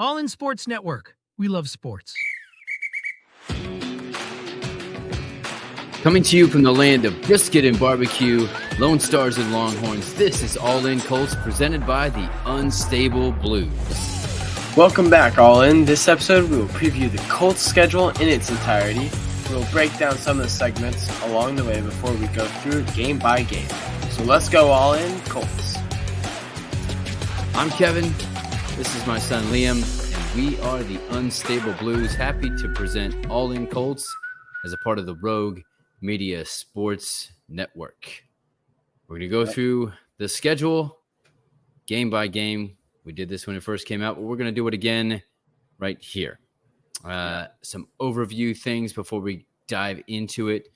All in Sports Network. We love sports. Coming to you from the land of brisket and barbecue, Lone Stars and Longhorns, this is All In Colts presented by the Unstable Blues. Welcome back, All In. This episode, we will preview the Colts schedule in its entirety. We will break down some of the segments along the way before we go through game by game. So let's go All In Colts. I'm Kevin. This is my son Liam, and we are the Unstable Blues. Happy to present All In Colts as a part of the Rogue Media Sports Network. We're going to go through the schedule game by game. We did this when it first came out, but we're going to do it again right here. Some overview things before we dive into it.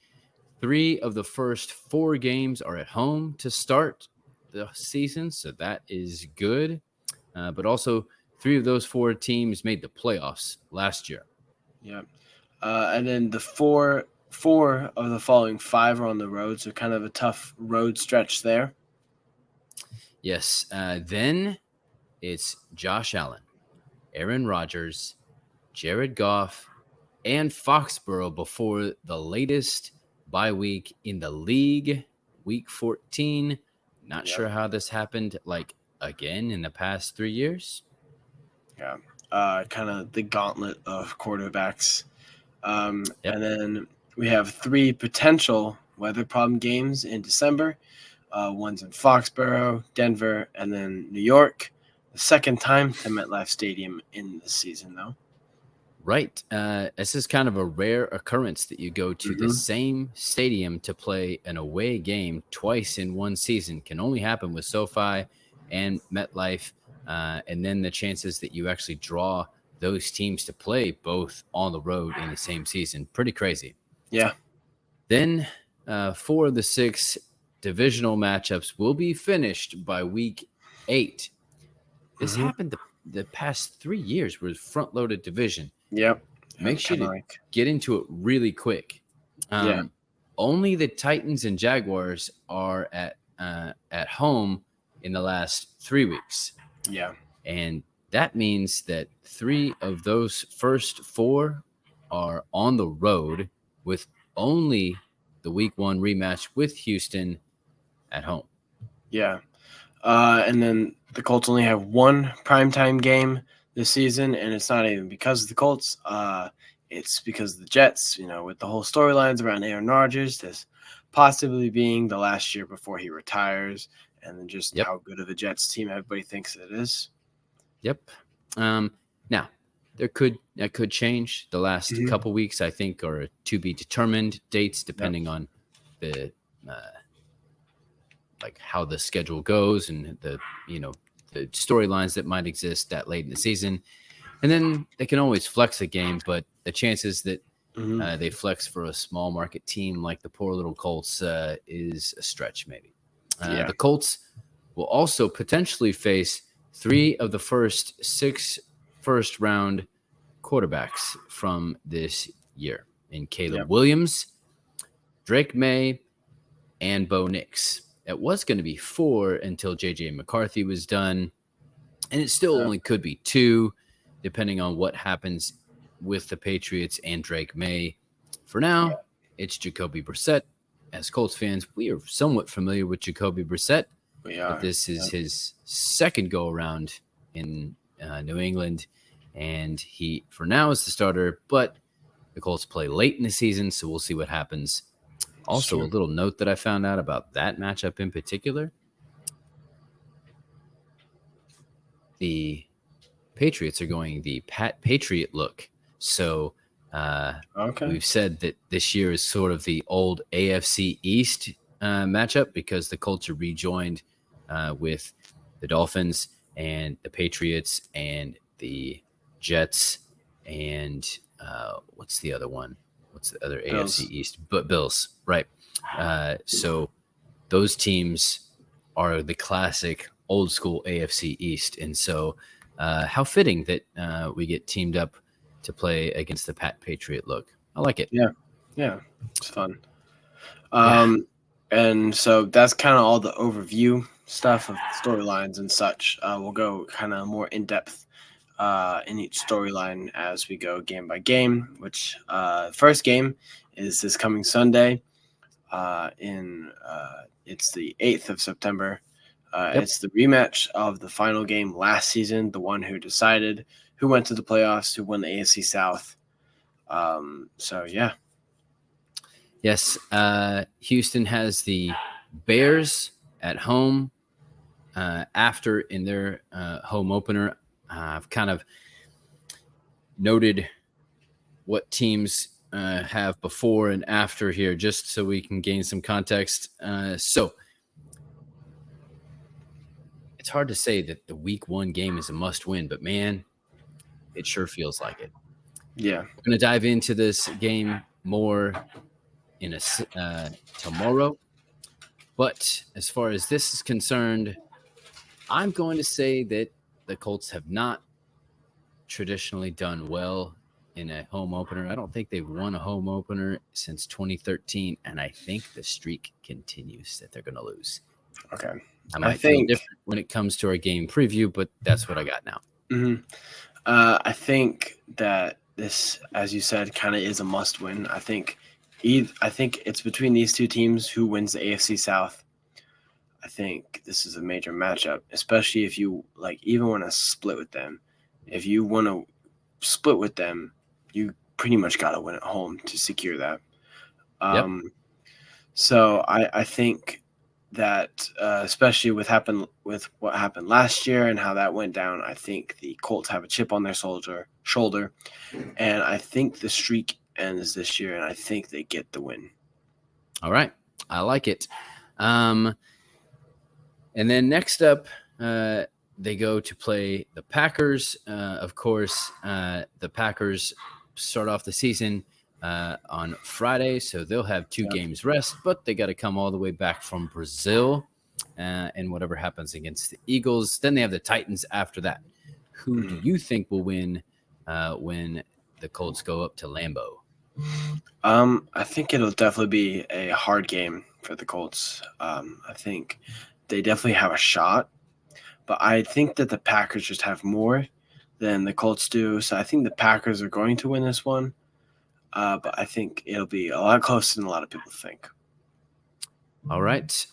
3 of the first 4 games are at home to start the season, so that is good. But also, 3 of those 4 teams made the playoffs last year. Yeah. And then the four of the following 5 are on the road, so kind of a tough road stretch there. Yes. Then it's Josh Allen, Aaron Rodgers, Jared Goff, and Foxborough before the latest bye week in the league, week 14. Not sure how this happened, again in the past 3 years. Yeah. Kind of the gauntlet of quarterbacks. And then we have 3 potential weather problem games in December. One's in Foxborough, Denver, and then New York. The second time to MetLife Stadium in the season, though. Right. This is kind of a rare occurrence that you go to the same stadium to play an away game twice in one season. Can only happen with SoFi and MetLife. And then the chances that you actually draw those teams to play both on the road in the same season. Pretty crazy. Yeah. Then 4 of the 6 divisional matchups will be finished by week 8. This happened the past 3 years with front-loaded division. Yep. Make sure to get into it really quick. Only the Titans and Jaguars are at home in the last 3 weeks. Yeah. And that means that 3 of those first 4 are on the road with only the week 1 rematch with Houston at home. Yeah. And then the Colts only have 1 primetime game this season, and it's not even because of the Colts. It's because of the Jets, with the whole storylines around Aaron Rodgers, this possibly being the last year before he retires, and then just how good of a Jets team everybody thinks it is. Yep. Now, that could change. The last couple weeks, I think, are to be determined dates depending on the how the schedule goes and the storylines that might exist that late in the season. And then they can always flex a game, but the chances that they flex for a small market team like the poor little Colts is a stretch, maybe. The Colts will also potentially face 3 of the first 6 first-round quarterbacks from this year in Caleb Williams, Drake May, and Bo Nix. It was going to be 4 until J.J. McCarthy was done, and it still only could be 2, depending on what happens with the Patriots and Drake May. For now, it's Jacoby Brissett. As Colts fans, we are somewhat familiar with Jacoby Brissett. We are. But this is his second go-around in New England, and he, for now, is the starter, but the Colts play late in the season, so we'll see what happens. Also, a little note that I found out about that matchup in particular. The Patriots are going the Patriot look. So we've said that this year is sort of the old AFC East matchup because the Colts are rejoined with the Dolphins and the Patriots and the Jets and what's the other one? What's the other Bills. AFC East? But Bills, right. So those teams are the classic old school AFC East. And so how fitting that we get teamed up to play against the Patriot look. I like it. Yeah, it's fun. And so that's kind of all the overview stuff of storylines and such. We'll go kind of more in depth in each storyline as we go game by game. Which first game is this coming Sunday. It's the 8th of September. Yep. It's the rematch of the final game last season, the one who decided who went to the playoffs, who won the AFC South. So yeah. Yes, Houston has the Bears at home after in their home opener. I've kind of noted what teams have before and after here, just so we can gain some context. So it's hard to say that the week 1 game is a must win, but man, it sure feels like it. Yeah. We're going to dive into this game more in tomorrow. But as far as this is concerned, I'm going to say that the Colts have not traditionally done well in a home opener. I don't think they've won a home opener since 2013, and I think the streak continues that they're going to lose. Okay. I might feel different when it comes to our game preview, but that's what I got now. Mm-hmm. I think that this, as you said, kind of is a must-win. I think it's between these two teams who wins the AFC South. I think this is a major matchup, especially if you even want to split with them. If you want to split with them, you pretty much got to win at home to secure that. Yep. So I think that especially with what happened last year and how that went down, I think the Colts have a chip on their shoulder, and I think the streak ends this year, and I think they get the win. All right, I like it. And then next up, they go to play the Packers. Of course, the Packers start off the season on Friday, so they'll have 2 games rest, but they got to come all the way back from Brazil and whatever happens against the Eagles. Then they have the Titans after that. Who do you think will win when the Colts go up to Lambeau? I think it'll definitely be a hard game for the Colts. I think they definitely have a shot, but I think that the Packers just have more than the Colts do. So I think the Packers are going to win this one. But I think it'll be a lot closer than a lot of people think. All right.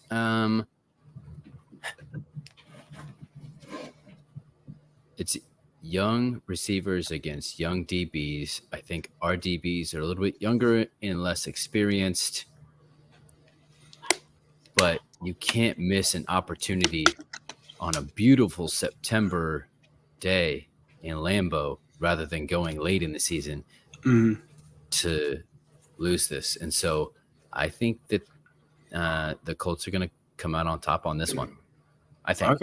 It's young receivers against young DBs. I think our DBs are a little bit younger and less experienced, but you can't miss an opportunity on a beautiful September day in Lambeau rather than going late in the season to lose this. And so I think that the Colts are going to come out on top on this one. I think.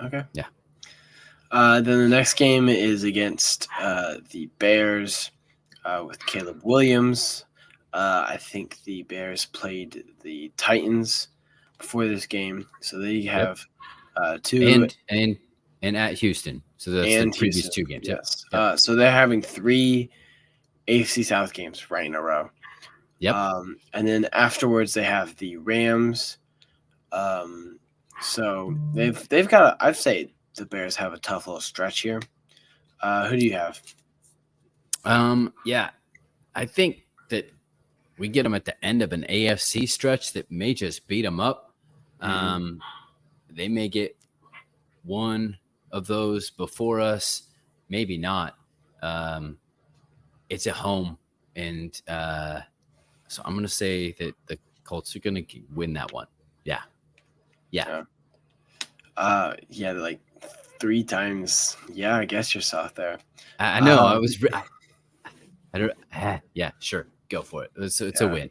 Okay. Yeah. Then the next game is against the Bears with Caleb Williams. I think the Bears played the Titans before this game, so they have 2 and at Houston. So that's the previous 2 games. Yes. Yep. So they're having 3 AFC South games right in a row. Yep. And then afterwards they have the Rams. So they've got I'd say the Bears have a tough little stretch here. Who do you have? Yeah, I think that we get them at the end of an AFC stretch that may just beat them up. They may get one of those before us, maybe not. It's at home, and so I'm going to say that the Colts are going to win that one. Yeah. Like 3 times. Yeah, I guess you're soft there. I know. I was. I don't. Yeah, sure. Go for it. It's a win.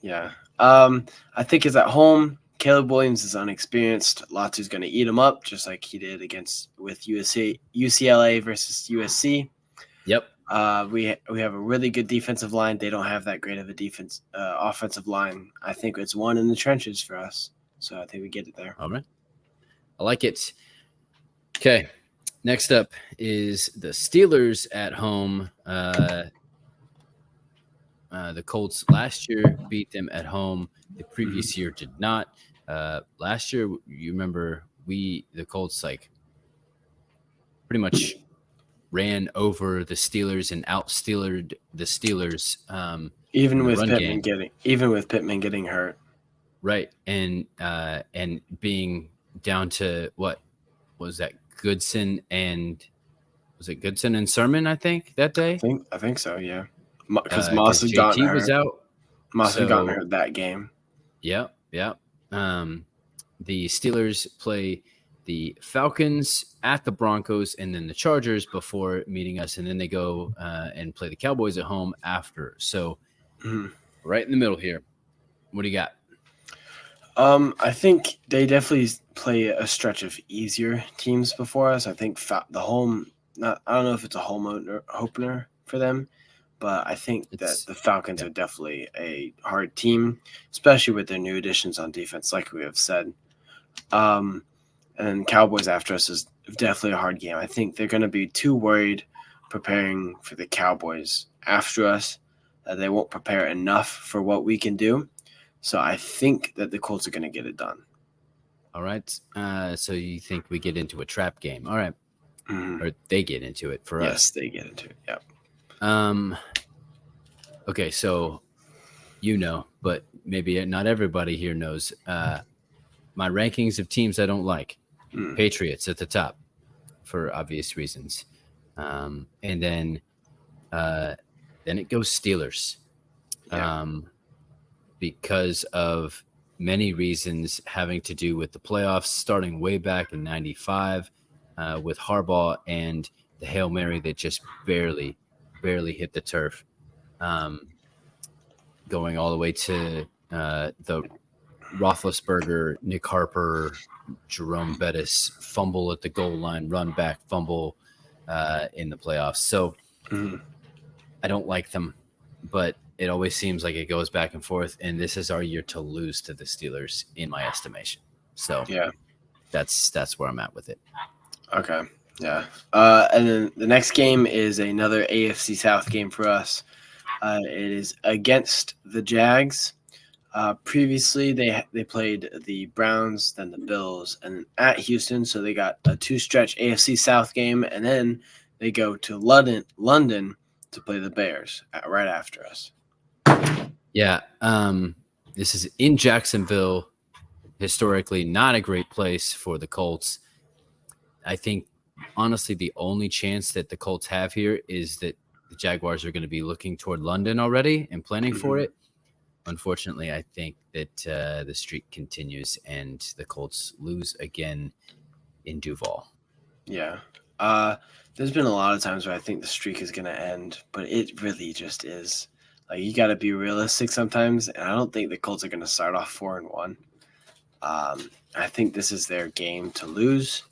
Yeah. I think it's at home. Caleb Williams is unexperienced. Latu's going to eat him up, just like he did with UCLA versus USC. Yep. We have a really good defensive line. They don't have that great of a offensive line. I think it's one in the trenches for us. So I think we get it there. All right. I like it. Okay. Next up is the Steelers at home. The Colts last year beat them at home. The previous year did not. Last year, you remember the Colts pretty much ran over the Steelers and out-Steelered the Steelers Even in the with run game. Pittman getting hurt. Right. And being down to what was that? Goodson and was it Goodson and Sermon, I think, that day? I think so, yeah. Because Because JT was out. Moss had gotten So hurt that game. yeah. The Steelers play the Falcons at the Broncos and then the Chargers before meeting us, and then they go and play the Cowboys at home after. So right in the middle here. What do you got? I think they definitely play a stretch of easier teams before us. I think the home. I don't know if it's a home opener for them, but I think that the Falcons are definitely a hard team, especially with their new additions on defense, like we have said. And then Cowboys after us is definitely a hard game. I think they're going to be too worried preparing for the Cowboys after us that they won't prepare enough for what we can do. So I think that the Colts are going to get it done. All right. So you think we get into a trap game? All right. Or they get into it for us. Yes, they get into it. Yep. Okay, so but maybe not everybody here knows. My rankings of teams I don't like. Patriots at the top for obvious reasons. And then it goes Steelers. Yeah. Because of many reasons having to do with the playoffs starting way back in 95 with Harbaugh and the Hail Mary that just barely hit the turf, going all the way to the Roethlisberger, Nick Harper, Jerome Bettis fumble at the goal line, run back fumble in the playoffs. So I don't like them, but it always seems like it goes back and forth, and this is our year to lose to the Steelers, in my estimation. So yeah, that's where I'm at with it. Okay, yeah. And then the next game is another AFC South game for us. It is against the Jags. Previously, they played the Browns, then the Bills, and at Houston. So they got a two-stretch AFC South game, and then they go to London to play the Bears right after us. Yeah, this is in Jacksonville. Historically, not a great place for the Colts. I think, honestly, the only chance that the Colts have here is that the Jaguars are going to be looking toward London already and planning for it. Unfortunately, I think that the streak continues and the Colts lose again in Duval. Yeah. There's been a lot of times where I think the streak is going to end, but it really just is. Like, you got to be realistic sometimes, and I don't think the Colts are going to start off 4-1. I think this is their game to lose.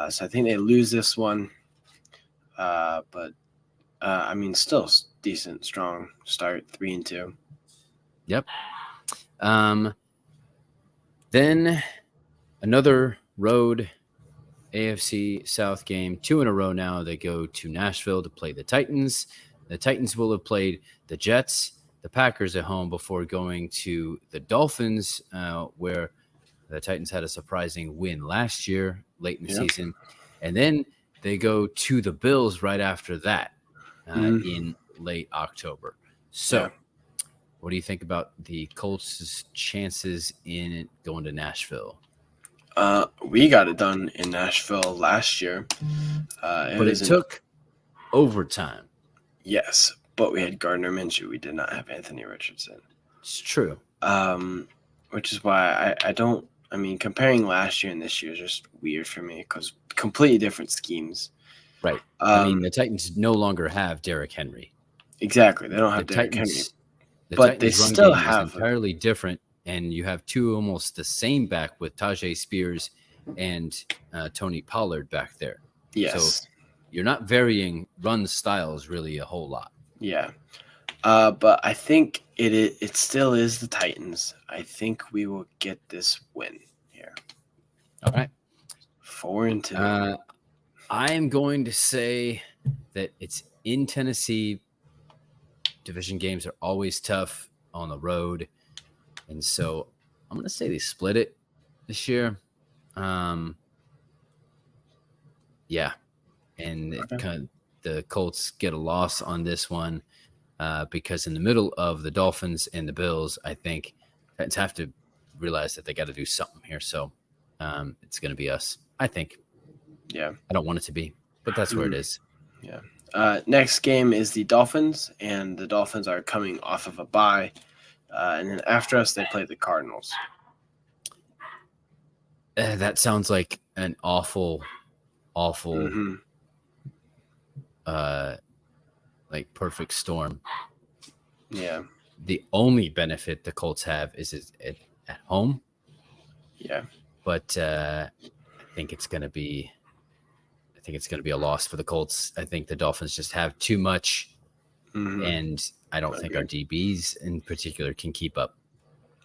So I think they lose this one. But I mean, still decent, strong start, 3-2. Yep. Then another road AFC South game, 2 in a row now. They go to Nashville to play the Titans. The Titans will have played the Jets, the Packers at home before going to the Dolphins, where the Titans had a surprising win last year, late in the season. And then they go to the Bills right after that in late October. So what do you think about the Colts' chances in going to Nashville? We got it done in Nashville last year. But it took overtime. Yes, but we had Gardner Minshew. We did not have Anthony Richardson. It's true. Which is why I don't – I mean, comparing last year and this year is just weird for me because completely different schemes. Right. I mean, the Titans no longer have Derrick Henry. Exactly. They don't have Derrick Henry. But they still have entirely different, and you have two almost the same back with Tajay Spears and Tony Pollard back there. Yes. So you're not varying run styles really a whole lot. Yeah. But I think it still is the Titans. I think we will get this win here. All right. 4-2. I am going to say that it's in Tennessee. Division games are always tough on the road. And so I'm going to say they split it this year. Yeah. and Okay. the Colts get a loss on this one because in the middle of the Dolphins and the Bills, I think Titans have to realize that they got to do something here. So it's going to be us, I think. Yeah. I don't want it to be, but that's where it Mhm. is. Yeah. Next game is the Dolphins, and the Dolphins are coming off of a bye. And then after us, they play the Cardinals. That sounds like an awful, Mm-hmm. uh, like perfect storm. Yeah. The only benefit the Colts have is at home, Yeah. but I think it's going to be a loss for the Colts. I think the Dolphins just have too much, Mm-hmm. and I don't I think agree. our DBs in particular can keep up.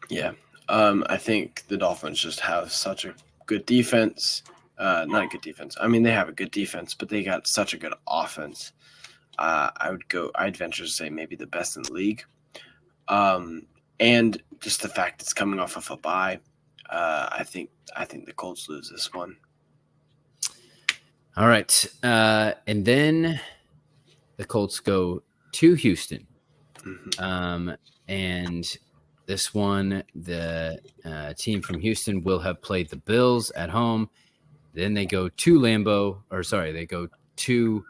Yeah. I think the Dolphins just have such a good defense. Not a good defense. I mean, they have a good defense, but they got such a good offense. I'd venture to say maybe the best in the league. And just the fact it's coming off of a bye, I think the Colts lose this one. All right, and then the Colts go to Houston, Mm-hmm. and this one the team from Houston will have played the Bills at home. Then they go to they go to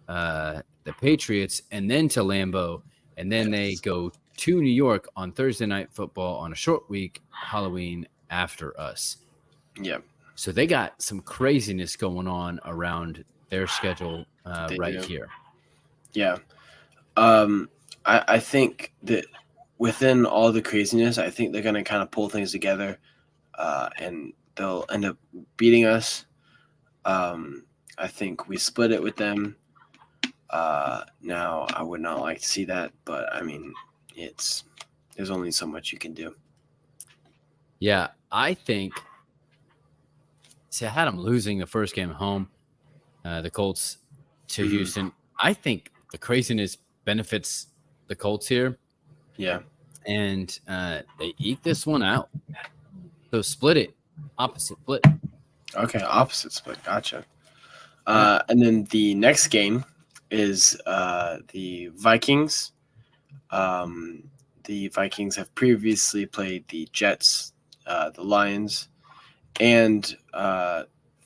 the Patriots, and then to Lambeau, and then they Yes. go to New York on Thursday Night Football on a short week, Halloween after us. Yeah, So they got some craziness going on around their schedule they right do. here. Yeah. I think that within all the craziness, I think they're going to kind of pull things together, and they'll end up beating us. I think we split it with them. Now, I would not like to see that, but I mean, there's only so much you can do. Yeah, I think. See, I had them losing the first game at home, the Colts to Mm-hmm. Houston. I think the craziness benefits the Colts here, Yeah. and they eke this one out. So split it, opposite split. Okay. Opposite split. Gotcha. Yeah. And then the next game is the Vikings. The Vikings have previously played the Jets, the Lions, and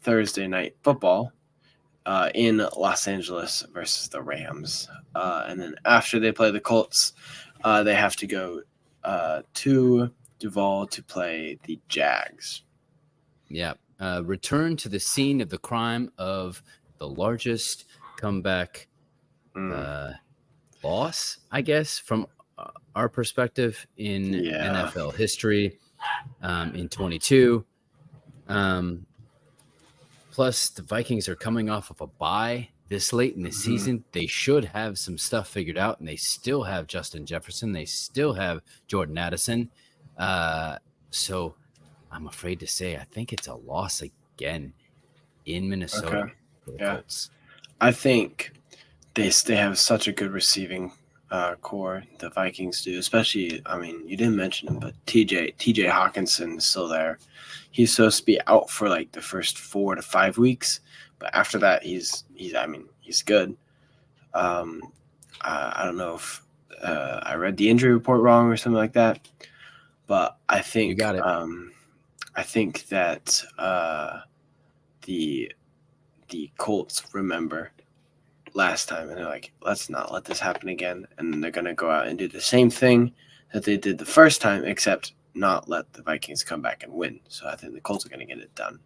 Thursday Night Football in Los Angeles versus the Rams. And then after they play the Colts, they have to go to Duval to play the Jags. Yeah. Return to the scene of the crime of the largest comeback Mm, loss, I guess, from our perspective in yeah. NFL history in 22. Plus, the Vikings are coming off of a bye this late in the Mhm. season. They should have some stuff figured out, and they still have Justin Jefferson. They still have Jordan Addison. So I'm afraid to say I think it's a loss again in Okay. Minnesota for the Yeah. Colts. I think they have such a good receiving core. The Vikings do, especially. I mean, you didn't mention him, but TJ Hawkinson is still there. He's supposed to be out for like the first 4 to 5 weeks, but after that, he's. I mean, he's good. Um, I don't know if I read the injury report wrong or something like that, but You got it. I think that the Colts remember last time, and they're like, let's not let this happen again. And then they're going to go out and do the same thing that they did the first time, except not let the Vikings come back and win. So I think the Colts are going to get it done.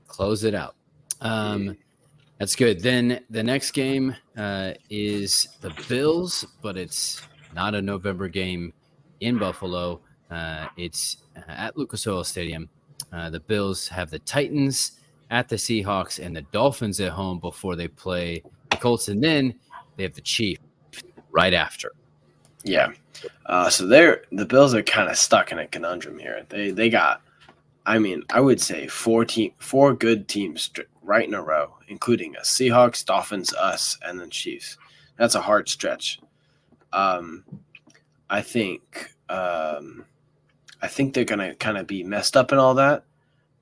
Close it out. Mm. That's good. Then the next game is the Bills, but it's not a November game in Buffalo. It's at Lucas Oil Stadium. The Bills have the Titans at the Seahawks and the Dolphins at home before they play the Colts, and then they have the Chiefs right after. Yeah. So the Bills are kind of stuck in a conundrum here. They got, I mean, I would say four good teams right in a row, including us: Seahawks, Dolphins, us, and then Chiefs. That's a hard stretch. Um, I think they're gonna kind of be messed up and all that,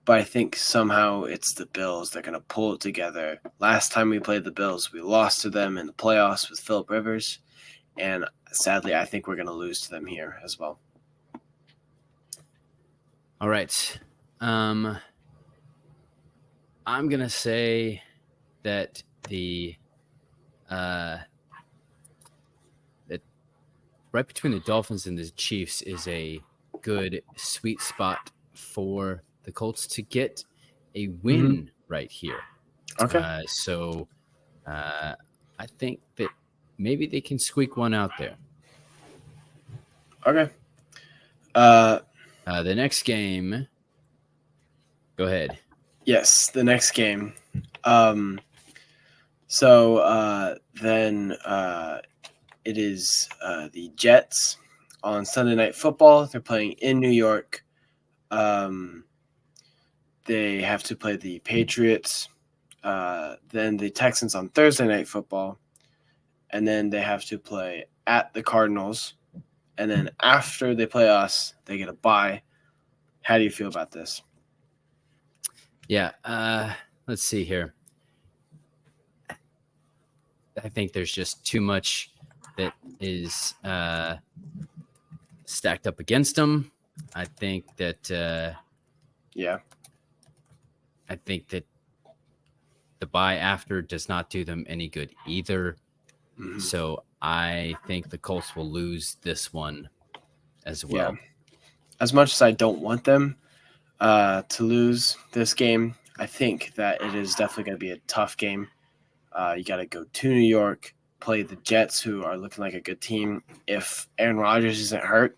but I think somehow it's the Bills. They're going to pull it together. Last time we played the Bills, we lost to them in the playoffs with Phillip Rivers, and sadly, I think we're going to lose to them here as well. All right. I'm going to say that that right between the Dolphins and the Chiefs is a good sweet spot for the Colts to get a win right here. Okay. So I think that maybe they can squeak one out there. Okay. The next game. Go ahead. Yes, the next game. Then it is the Jets on Sunday Night Football. They're playing in New York. They have to play the Patriots. Then the Texans on Thursday Night Football. And then they have to play at the Cardinals. And then after they play us, they get a bye. How do you feel about this? Yeah. Let's see here. I think there's just too much that is stacked up against them. I think that I think that the bye after does not do them any good either. Mm-hmm. So I think the Colts will lose this one as well. Yeah. As much as I don't want them to lose this game, I think that it is definitely going to be a tough game. You got to go to New York, play the Jets, who are looking like a good team if Aaron Rodgers isn't hurt.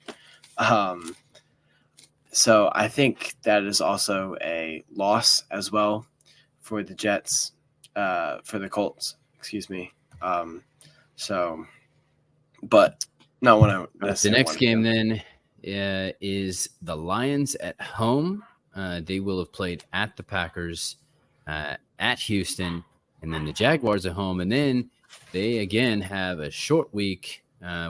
So I think that is also a loss as well for the Jets, for the Colts, excuse me. But not one of the next game then is the Lions at home. They will have played at the Packers, at Houston, and then the Jaguars at home. And then they again have a short week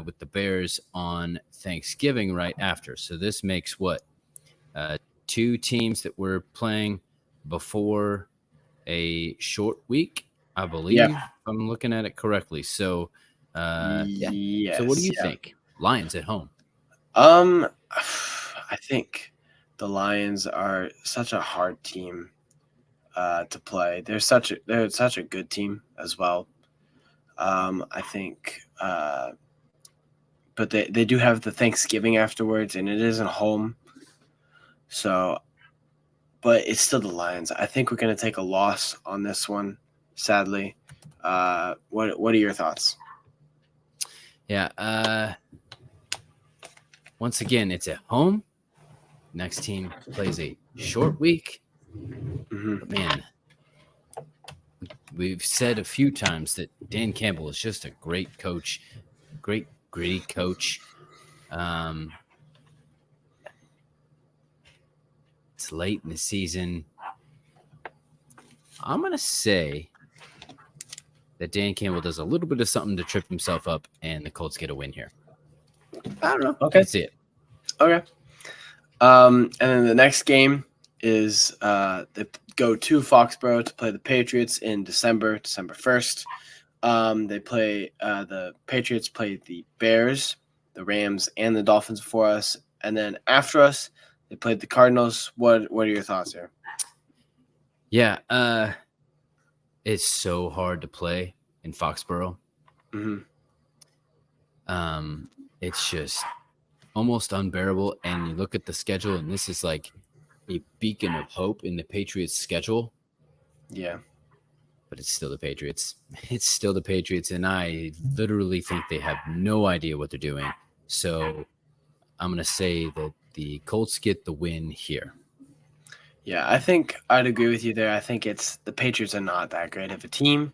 with the Bears on Thanksgiving right after. So this makes what? Two teams that were playing before a short week, I believe, if I'm looking at it correctly. So, Yes, so what do you think? Lions at home. I think the Lions are such a hard team to play. They're such a good team as well. I think, but they do have the Thanksgiving afterwards, and it isn't home. So, but it's still the Lions. I think we're going to take a loss on this one, sadly. What are your thoughts? Yeah. Once again, it's at home. Next team plays a short week. Mm-hmm. But man, we've said a few times that Dan Campbell is just a great coach, great gritty coach. It's late in the season. I'm going to say that Dan Campbell does a little bit of something to trip himself up, and the Colts get a win here. I don't know. Okay. Let's see it. Okay. And then the next game is they go to Foxborough to play the Patriots in December 1st. They play the Patriots play the Bears, the Rams, and the Dolphins before us. And then after us, they played the Cardinals. What are your thoughts here? Yeah, it's so hard to play in Foxborough. Mm-hmm. It's just almost unbearable. And you look at the schedule, and this is like a beacon of hope in the Patriots' schedule. Yeah. But it's still the Patriots. It's still the Patriots, and I literally think they have no idea what they're doing. So I'm going to say that the Colts get the win here. Yeah, I think I'd agree with you there. I think it's the Patriots are not that great of a team.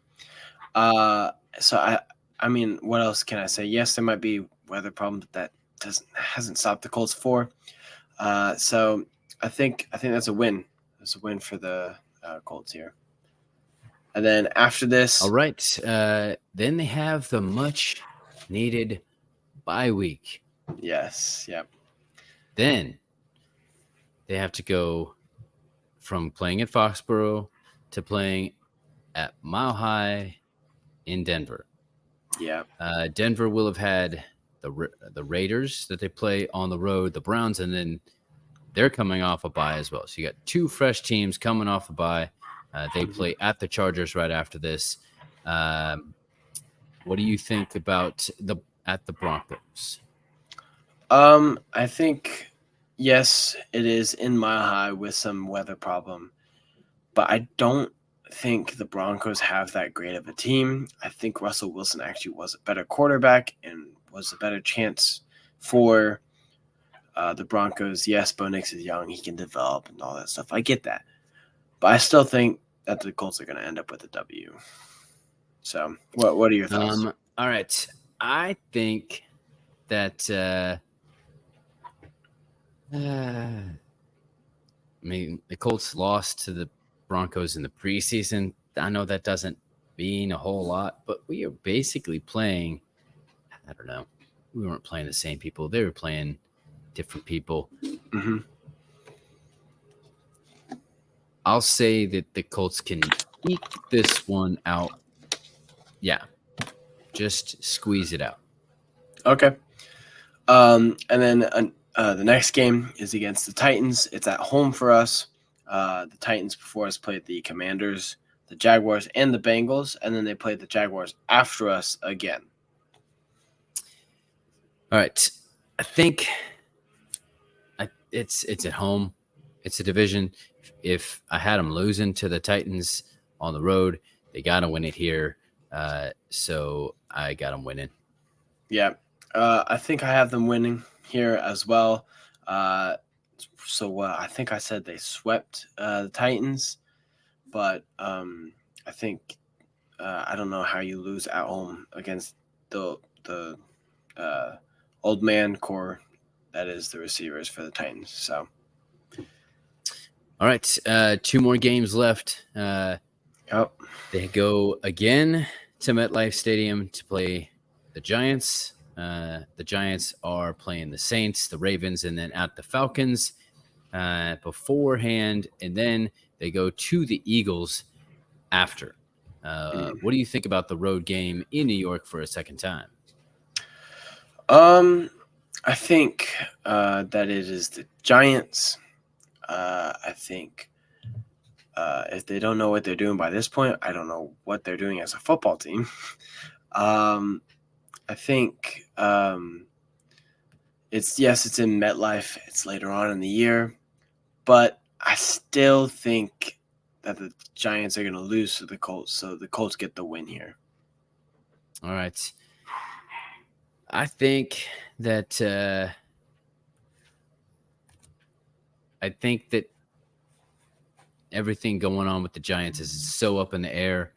So I mean, what else can I say? Yes, there might be weather problems that hasn't stopped the Colts for. So I think that's a win. That's a win for the Colts here. And then after this, all right. Then they have the much needed bye week. Yes. Yep. Then they have to go from playing at Foxborough to playing at Mile High in Denver. Yeah. Denver will have had the Raiders that they play on the road, the Browns, and then they're coming off a bye as well. So you got two fresh teams coming off a bye. They play at the Chargers right after this. What do you think about the Broncos? I think yes, it is in Mile High with some weather problem, but I don't think the Broncos have that great of a team. I think Russell Wilson actually was a better quarterback and was a better chance for the Broncos. Yes, Bo Nix is young; he can develop and all that stuff. I get that, but I still think that the Colts are going to end up with a W. So, what are your thoughts? All right, I think that. I mean, the Colts lost to the Broncos in the preseason. I know that doesn't mean a whole lot, but we are basically playing. I don't know. We weren't playing the same people. They were playing different people. Mm-hmm. I'll say that the Colts can eke this one out. Yeah, just squeeze it out. Okay. And then the next game is against the Titans. It's at home for us. The Titans before us played the Commanders, the Jaguars, and the Bengals, and then they played the Jaguars after us again. All right, I think it's at home. It's a division. If I had them losing to the Titans on the road, they got to win it here. So I got them winning. Yeah, I think I have them winning here as well. So I think I said they swept the Titans, but I think I don't know how you lose at home against the old man core that is the receivers for the Titans. So, all right, two more games left. yep. They go again to MetLife Stadium to play the Giants. The Giants are playing the Saints, the Ravens, and then at the Falcons beforehand, and then they go to the Eagles after. What do you think about the road game in New York for a second time? I think that it is the Giants. I think if they don't know what they're doing by this point, I don't know what they're doing as a football team. I think it's in MetLife. It's later on in the year, but I still think that the Giants are going to lose to the Colts, so the Colts get the win here. All right. I think that everything going on with the Giants is so up in the air.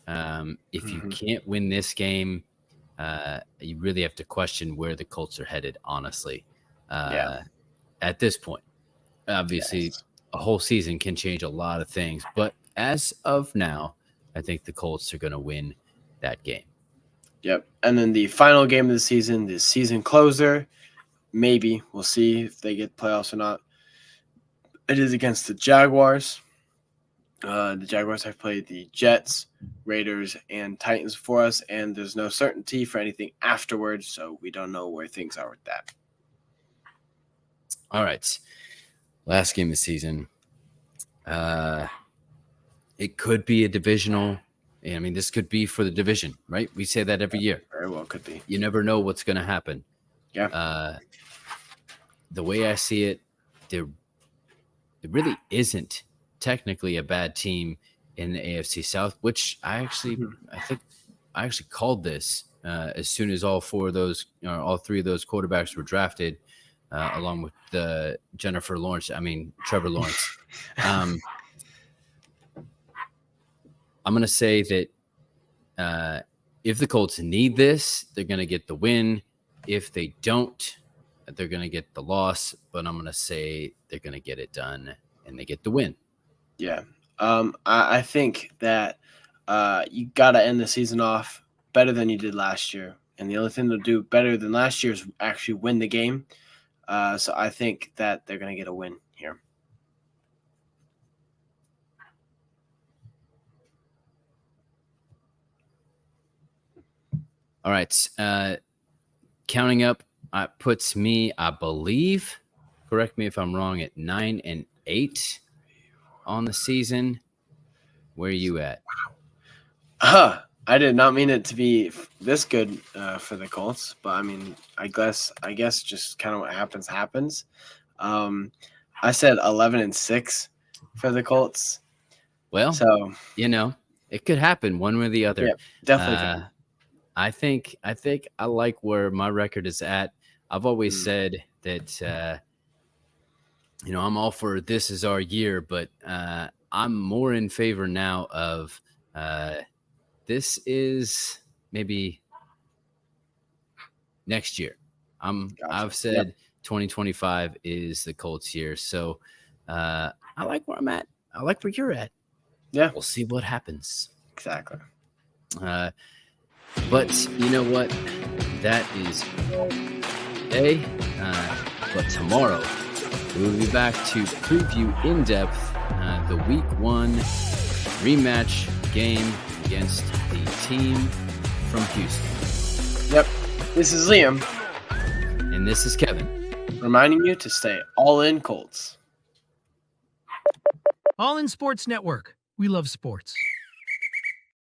If you can't win this game, you really have to question where the Colts are headed, honestly. At this point, obviously, a whole season can change a lot of things. But as of now, I think the Colts are going to win that game. Yep. And then the final game of the season closer, maybe. We'll see if they get playoffs or not. It is against the Jaguars. The Jaguars have played the Jets, Raiders, and Titans for us, and there's no certainty for anything afterwards, so we don't know where things are with that. All right. Last game of the season. It could be a divisional. I mean, this could be for the division, right? We say that every year. Very well could be. You never know what's going to happen. Yeah. The way I see it, there really isn't technically a bad team in the AFC South, which I think I actually called this as soon as all three of those quarterbacks were drafted, along with Trevor Lawrence. I'm going to say that if the Colts need this, they're going to get the win. If they don't, they're going to get the loss. But I'm going to say they're going to get it done and they get the win. Yeah. I think that you got to end the season off better than you did last year. And the only thing to do better than last year is actually win the game. So I think that they're going to get a win here. All right. Counting up puts me, I believe, correct me if I'm wrong, at 9-8 on the season. Where are you at? I did not mean it to be this good for the Colts, but I mean, I guess just kind of what happens. I said 11-6 for the Colts. Well, So it could happen one way or the other. yeah, definitely. I think I like where my record is at. I've always said that I'm all for this is our year, but I'm more in favor now of this is maybe next year. Gotcha. I've said 2025 is the Colts year, so I like where I'm at. I like where you're at. Yeah, We'll see what happens. exactly. But you know what? That is all today. But tomorrow we'll be back to preview in depth the Week 1 rematch game against the team from Houston. Yep. This is Liam. And this is Kevin. Reminding you to stay all in Colts. All in Sports Network. We love sports.